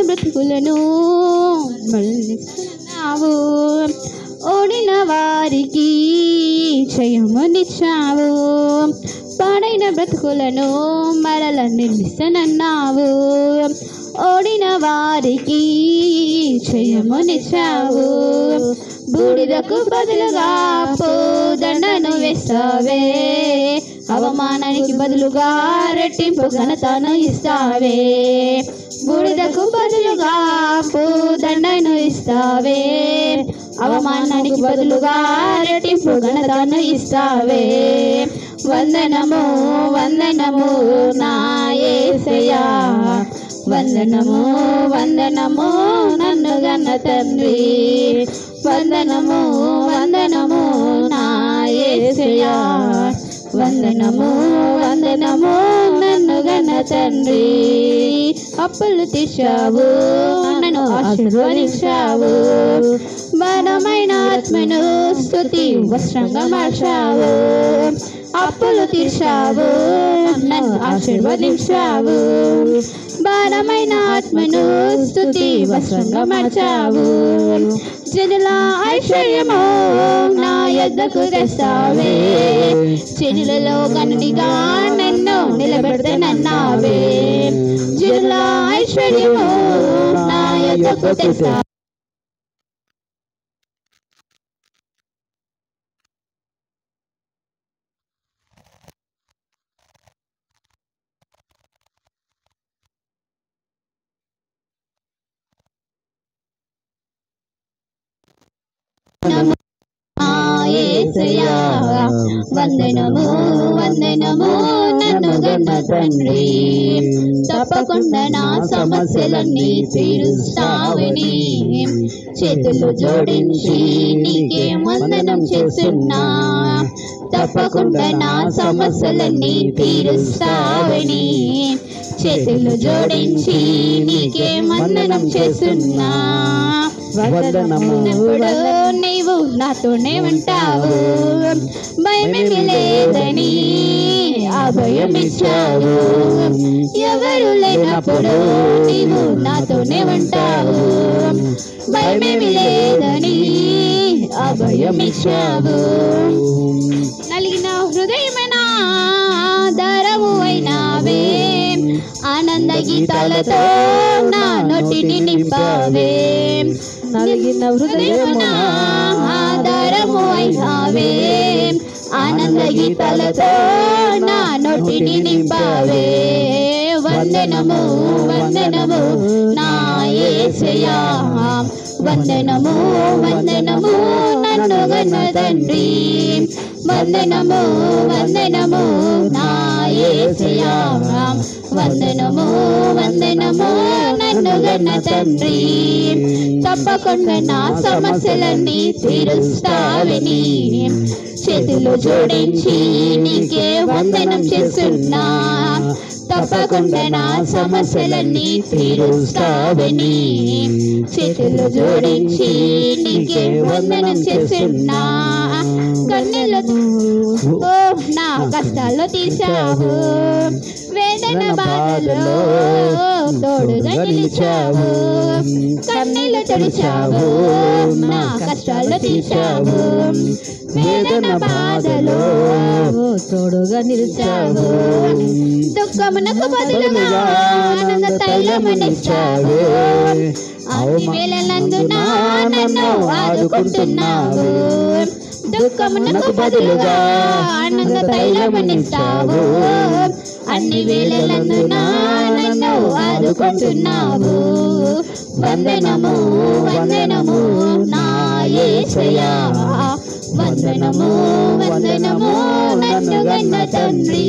బ్రతుకులను మళ్ళిస్తున్నావు. ఓడిన వారికి జయమునిచ్చావు. పాడైన బ్రతుకులను మరల నిర్మిస్తనన్నావు. ఓడిన వారికి జయమునిచ్చావు. బూడిదకు బదులుగా పూదండను వేస్తావే. అవమానానికి బదులుగా రెట్టింపు ఘనతను ఇస్తావే. బూడిదకు బదులుగా పూదండను ఇస్తావే. అవమానానికి బదులుగా రెట్టింపు ఘనతను ఇస్తావే. వందనము వందనము నా యేసయ్యా. వందనము వందనము నన్ను గన్న తండ్రి. వందనము వందనము నా యేసయ్యా. వందనము వందనము నన్ను గన్న తండ్రి. అప్పులు తీర్చావు, నన్ను ఆశీర్వదించావు. బలమైన ఆత్మను స్తుతి వస్త్రంగా మార్చావు. అప్పులు తీర్చావు, నన్ను ఆశీర్వదించావు. భారమైన ఆత్మను స్తుతి వస్త్రంగా మార్చావు. జనుల ఐశ్వర్యము నా యొద్దకు తెస్తావే. జనులలో గనునిగా నన్ను నిలబెడతానన్నావే. జనుల ఐశ్వర్యము నా యొద్దకు తెస్తావే. వందనము వందనము నన్ను గన్న తండ్రి. తప్పకుండా నా సమస్యలన్నీ తీరుస్తావని చేతులు జోడించి నీకే వందనం చేస్తున్నా. తప్పకుండా నా సమస్యలన్నీ తీరుస్తావని చేతులు జోడించి నీకే వందనం చేస్తున్నా. నీవు నాతోనే ఉంటావు. భయమేమి లేదని అభయమిచ్చావు. ఎవరు లేనప్పుడు నీవు నాతోనే ఉంటావు. భయమేమి లేదని అభయమిచ్చావు. నలిగిన హృదయమైన ఆధారము అయినావే. ఆనంద గీతాలతో నా నోటిని నింపావే. నలిగిన హృదయమైన ఆధారము అయినావే. ఆనంద గీతాలతో నా నోటిని నింపావే. వందనము వందనము నా యేసయ్యా. వందనము వందనము నన్ను గన్న తండ్రి. వందనము వందనము నా యేసయ్యా. వందనము వందనము నన్ను గన్న తండ్రి. తప్పకుండా నా సమస్యలన్నీ తీరుస్తావని చేతులు జోడించి నీకే వందనం చేస్తున్నా. తప్పకుండా నా సమస్యలన్నీ తీరుస్తావని చేతులు జోడించి నీకే వందనం చేస్తున్నా. కన్నీళ్ళతో నా కష్టాల్లో తీర్చావు. వేదన బాధలో తోడుగా నిలిచావు. కన్నీళ్ళు తుడిచావు, నా కష్టాల్లో తీర్చావు. వేదన బాధలో తోడుగా నిలిచావు. దుఃఖమునకు బదులుగా ఆనంద తైలమునిచ్చావు. అన్ని వేళలందున నన్ను ఆదుకుంటున్నావు. దుఃఖమునకు బదులుగా ఆనంద తైలమునిస్తావు. అన్ని వేళలందున నన్ను ఆదుకుంటున్నావు. వందనము వందనము నా యేసయ్యా. వందనము వందనము నన్ను గన్న తండ్రి.